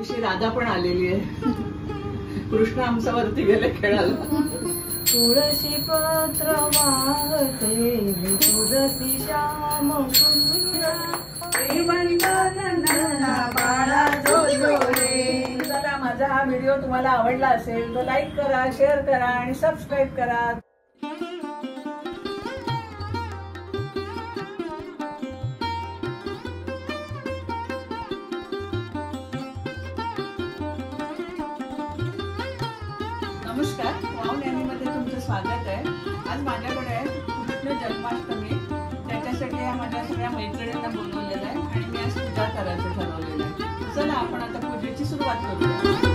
छोटीशी राधा पण आलेली आहे. कृष्ण आमचा वरती गेले खेळायला. तुळशी पत्र वाहते तुळसी श्याम सुंदर बाळा जो जो रे. चला, माझा हा व्हिडिओ तुम्हाला आवडला असेल तर लाईक करा, शेअर करा आणि सबस्क्राईब करा. नमस्कार, वाव नॅनीमध्ये तुमचं स्वागत आहे. आज माझ्याकडे आहे कृष्ण जन्माष्टमी. त्याच्यासाठी माझ्या सगळ्या मैत्रिणींना बोलवलेलं आहे आणि मी आज पूजा करायचं ठरवलेलं आहे. चला, आपण आता पूजेची सुरुवात करूया.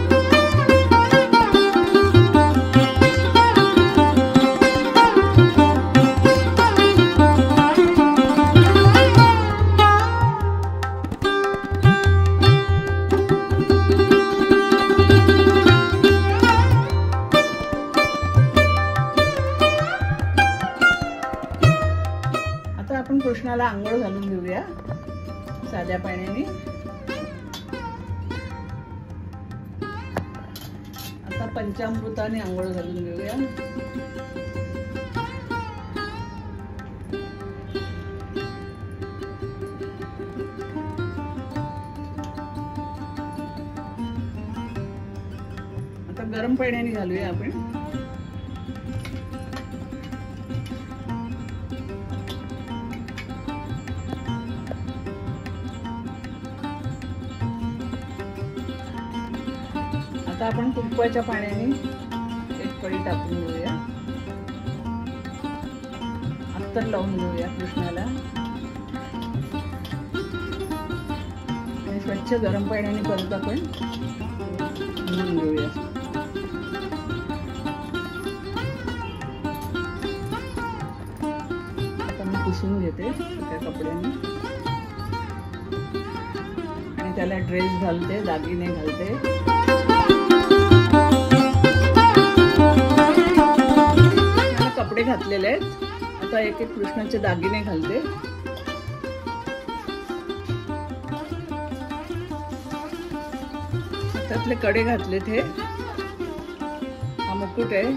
आपण कृष्णाला आंघोळ घालून घेऊया साध्या पाण्याने. आता पंचामृताने आंघोळ घालून घेऊया. आता गरम पाण्याने घालूया आपण. आता आपण कुंकवाच्या पाण्याने एक कढी टाकून घेऊया. अत्तर लावून घेऊया कृष्णाला आणि स्वच्छ गरम पाण्याने परत आपण धुवून घेऊया. आता मी पुसून घेते त्या कपड्याने आणि त्याला ड्रेस घालते, दागिने घालते. कपडे घातलेले आहेत. आता एक एक कृष्णाचे दागिने घालते. त्यातले कडे घातलेत. हे हा मुकुट आहे.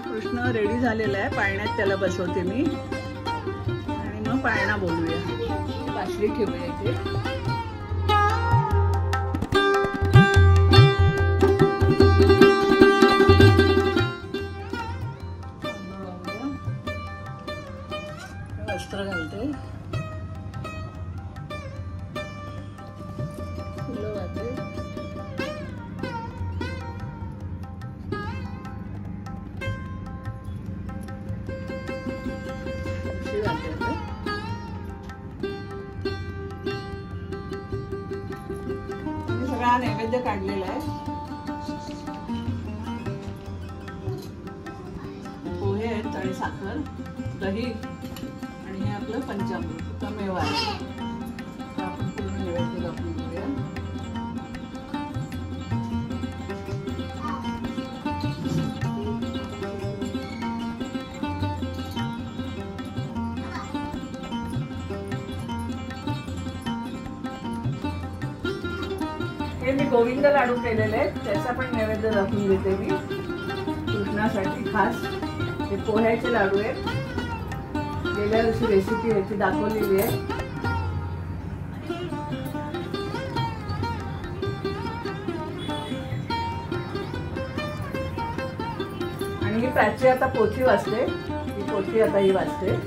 कृष्ण रेडी झालेला आहे. पाळण्यात त्याला बसवते मी आणि मग पाळणा बोलूया. बासरी ठेवूया इथे. वस्त्र घालते, फुलं वाहते. सगळा नैवेद्य काढलेला आहे. पोहे आहेत आणि साखर, दही आणि हे आपलं पंचामृत मेवा आहे. आपण पूर्ण नैवेद्य दाखवून घेऊया. हे मी गोविंद लाडू केलेले आहेत. त्याचा पण नैवेद्य दाखवून घेते मी कृष्णासाठी खास. हे पोह्याचे लाडू आहेत. गेल्या वर्षी रेसिपी ह्याची दाखवलेली आहे. आणि ही प्राची आता पोथी वाचते. ही पोथी आता ही वाचते.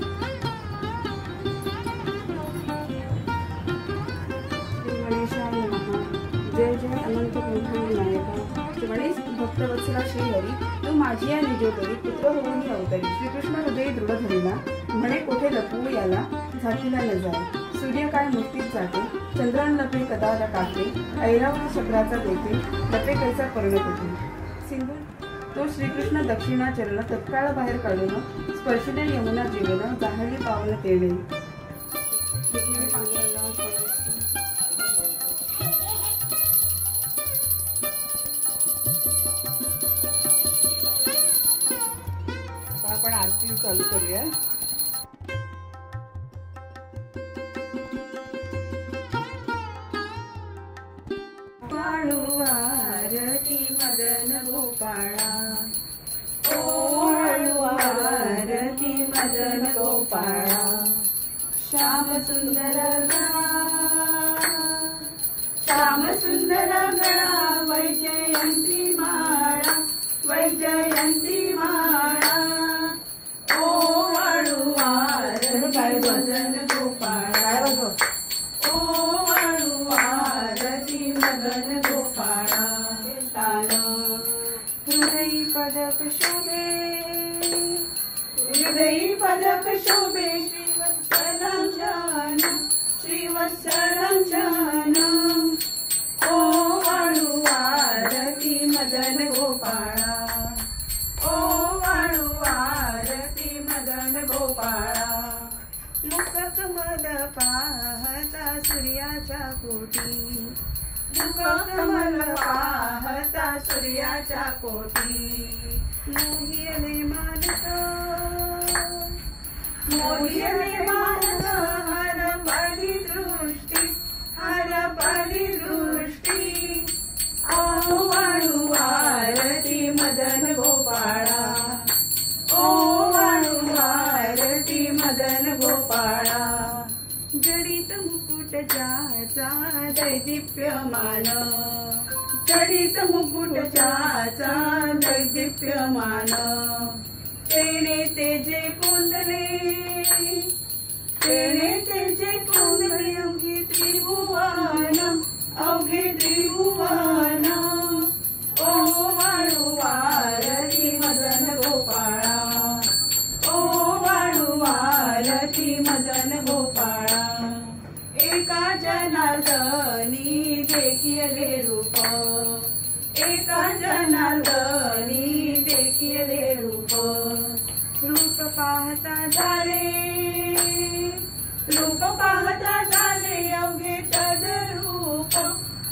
जय जय अनंत ब्रह्मांड नायका गणेश भक्तवत्सला श्रीहरी तू माझी या निजोदरी पुत्र होऊन अवतरी. श्रीकृष्ण हृदय दृढ धरिला म्हणे कोठे लपवू याला झाकीला न जाय. सूर्य काय मुक्तीत जाते चंद्रान लपे कदाला काटे. ऐरावत चक्राचा देते लपे कैसा पर्णकुटी. सिंधू तो श्रीकृष्ण दक्षिणाचरण तत्काळ बाहेर काढून स्पर्शिले यमुना जीवन जाहली पावन तेणे. आपण आरती चालू करूया. वाळू आरती मदन गोपाळा, ओ वाळू आरती मदन गोपाळा. श्याम सुंदर गळा, श्याम सुंदर गळा, वैजयंती माळा, वैजयंती माळा. ओ वाळू आरती मदन गोपाळा, ओ वाळू आरती मदन गोपाळा. हृदयी पदक शोभे, हृदयी पदक शोभे, श्रीवत्सलांजन, श्रीवत्सलांजन. ओ वाळू आरती मदन गोपाळा, ओ वाळू आरती मदन गोपाळा. मुख कमल पाहता सूर्याच्या कोटी, मुख कमल पाहता सूर्याच्या कोटी. मोहिले मानस, मोहिले मानस, हरपली दृष्टी, हरपली दृष्टी. ओ वाळू आरती मदन गोपाळा, ओ वाळू आरती मदन गोपाळा. जडित मुकुट ज्याचा दैदिप्यमान, जडित मुकुट ज्याचा दैदिप्यमान. तेणे तेजे कुंडले, तेणे तेजे कुंडले, अवघे त्रिभुवन, अवघे त्रिभुवन. ओ वाळू आरती मदन गोपाळा, ओ वाळू आरती मदन गोपाळा. एका जनार्दनी देखिले रूप, एका जनार्दनी देखिले रूप. रूप पाहता झाले, रूप पाहता झाले, अवघे तद्रूप,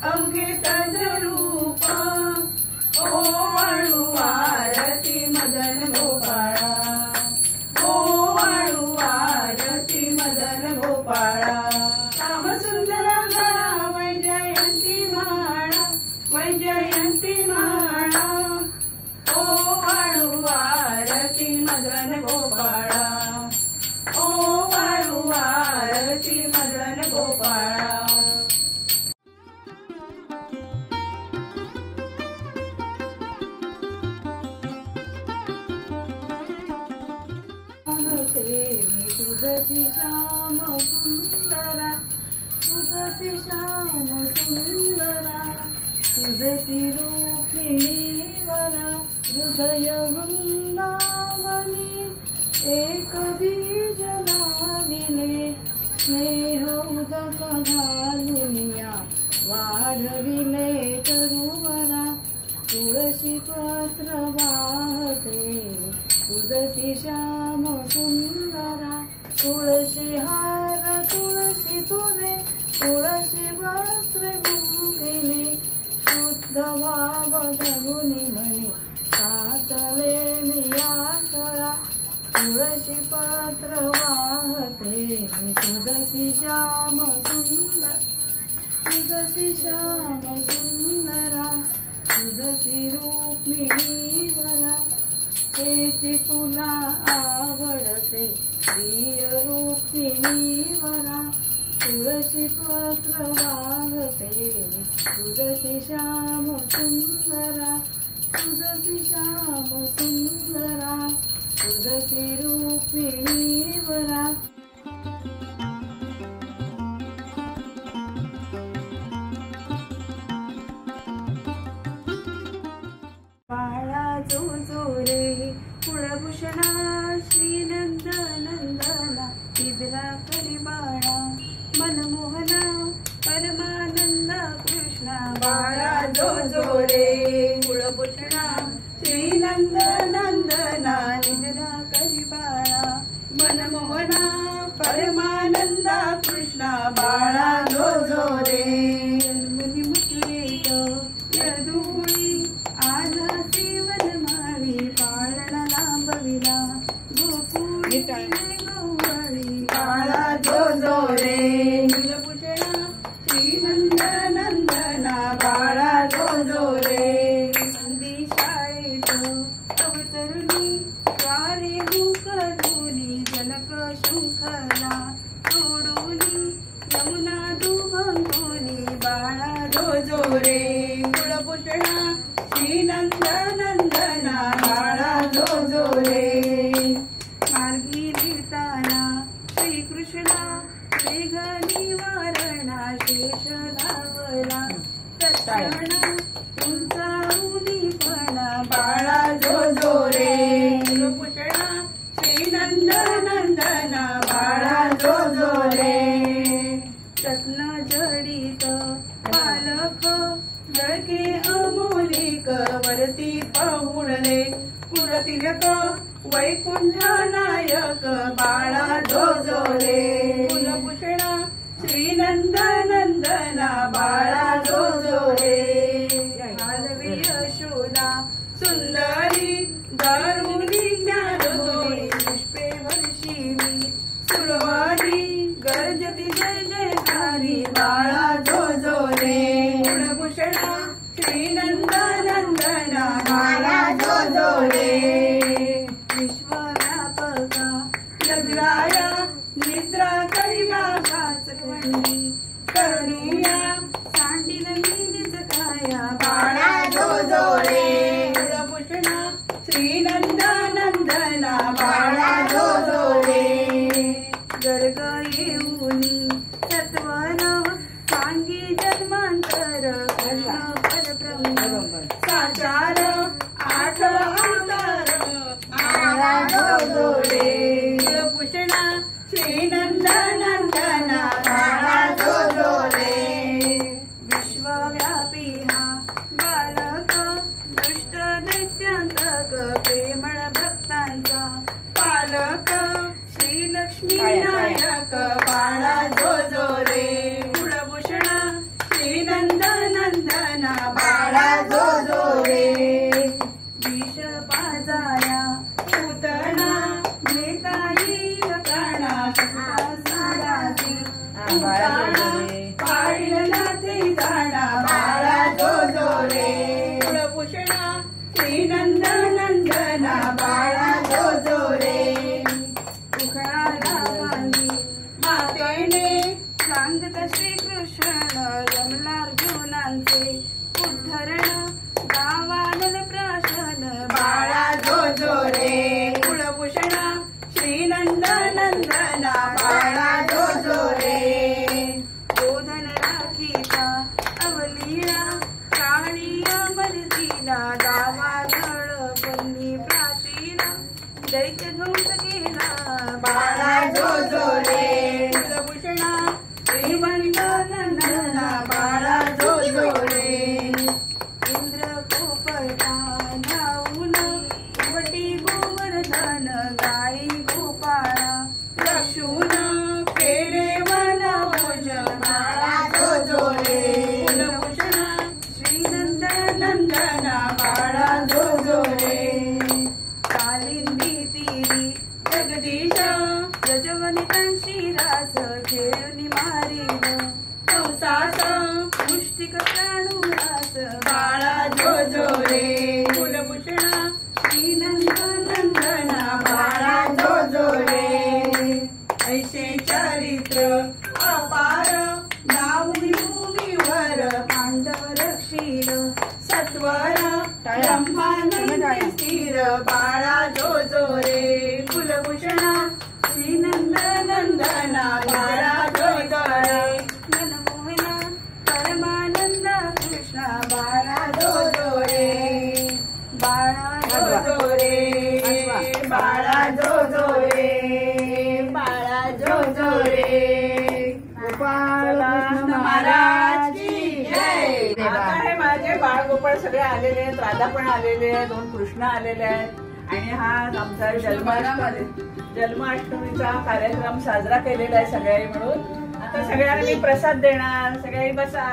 अवघे तद्रूप. ओ वाळू आरती मदन गोपाळा, ओ वाळू आरती मदन गोपाळा. श्याम सुंदर गळा, वैजयंती माळा, वैजयंती माळा. ओ वाळू आरती मदन गोपाळा, ओ वाळू आरती मदन गोपाळा. तुझसी श्याम सुंदरा, तुझसी श्याम सुंदरा. तुझसी रूपिणीवरा, हृदय वृंदावनी. एक बीज लाविले, स्नेह उदक घालुनिया, वाढविले तरुवरा. तुळशी पत्र वाहते, तुझसी श्याम सुंदरा. तुळशी हार, तुळशी तुरे, तुळशी वस्त्र गुंफिले. शुद्ध भाव धरुनी म्हणे, सातले मियासळा. तुळशी पत्र वाहते, तुझसी श्याम सुंदर, तुझसी श्याम सुंदरा. तुझसी रूपिणीवरा, तेची तुला आवडते, प्रिय रूपिणीवरा. तुळशी पत्र वाहते, तुझसी श्याम सुंदरा, तुझसी श्याम सुंदरा. तुझसी रूपिणीवरा. बाळा जो जो रे कुळभूषणा, श्रीनंद नंदना. इदरा करी बाळा, मनमोहना, परमानंद कृष्णा. बाळा जो जो रे कुळभूषणा, श्रीनंद नंदना. इदरा करी बाळा, मनमोहना, परमानंद कृष्णा. बाळा जो जो रे मुनी मुकुट यदुळी, आला सीवन माळी. पाळणा लांबविला, गोकुळी गवळी. बाळा जो जो रे कुळभूषणा, श्रीनंद नंदना. बाळा जो जो रे कुलभूषणा श्री नंदना बाळा जो जो रे मार्गी लिहिताना श्रीकृष्णा मेघ निवारणा शेष धावला तत्क्षणा तुमचा उदीपणा बाळा जो जो रे कुलभूषणा श्री नंदना बाळा जो जो रे रत्न जडित बालक जळके अमोलिक वरती पाहुणले कुलतिलक वैकुंठ नायक बाळा जो जो रे कुलभूषणा श्री नंदना बाळा जो जो रे माधवी यशोदा सुंदरी दारुणी ज्ञानोरी पुष्पे वर्षिणी सुरवारी गर्जती जय जयकारी बाळा जो जो रे कुलभूषणा श्री नंदना बाळा जो जो रे विश्वव्यापका लग्राया निद्रा करिला वाचकवणी करुया सांडील नीच काया बाळा जो जो रे कुलभूषणा श्री नंदना बाळा जो जो रे गर्ग येऊनी तत्वना सांगी जन्मांतर कृष्ण परब्रह्म साचार आठ अवतार बाळा जो जो रे कुलभूषणा श्री नंदना बाळा जो जो रे विश्वव्यापी हा बालक दुष्ट दैत्यांतक प्रेमळ भक्तांचा पालक श्री लक्ष्मी नायक बाळा जो जो रे कुलभूषणा श्री नंदना बाळा जो जो रे विष पाजाया पूतना नेता येईल काणा साडाची पाडला ते जाणा बाळा जो जो रे कुलभूषणा श्री नंदना बाळा जो जो रे उखळाला बांधी मातेने सांगत श्रीकृष्ण रमला अर्जुनांचे उद्धरण गावानल प्राशन बाळा जो जो रे कुलभूषणा श्री नंदना बाळा जो जो रे बोधन राखीचा अवलीळा काळी अमरतीला गावागळ पन्नी प्राचीला दैत्य ध्वंस केला बाळा जो जो रे कुलभूषणा श्री नंदना बाळा जो जो रे इंद्र कोपरता धावून वटी गोवर्धन गाई गोपाळा लक्षून केले वना भोज बाळा जो जो रे कुलभूषणा श्री नंदना बाळा जो जो रे कालिंदी तीरी जगदीश यजवनितांशी रास खेळून मारिल कंसास मुष्टिक प्राणुरास बाळा जो जो रे कुलभूषणा श्री नंदना बाळा जो जो रे ऐसे चरित्र अपार नाऊन भूमीवर पांडव रक्षील सत्वर ब्रह्मानंद स्थिर बाळा जो जो रे कुलभूषणा श्री नंदना बाळा जो जो रे मनमोहना परमानंद कृष्ण बाळा जो जो रे बाळा जो जो रे बाळा जो जो रे बाळा जो जो रे गोपाळ कृष्ण महाराज की जय. आता हे माझे बाळ गोपाळ सगळे आलेले आहेत, राधा पण आलेले आहेत, 2 कृष्ण आलेले आहेत आणि हा आमचा जन्माष्टमीचा कार्यक्रम साजरा केलेला आहे सगळ्यांनी मिळून. आता सगळ्यांना मी प्रसाद देणार, सगळ्यांनी बसा.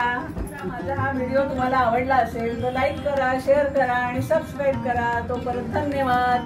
माझा हा व्हिडिओ तुम्हाला आवडला असेल तर लाईक करा, शेअर करा आणि सबस्क्राईब करा. तोपर्यंत धन्यवाद.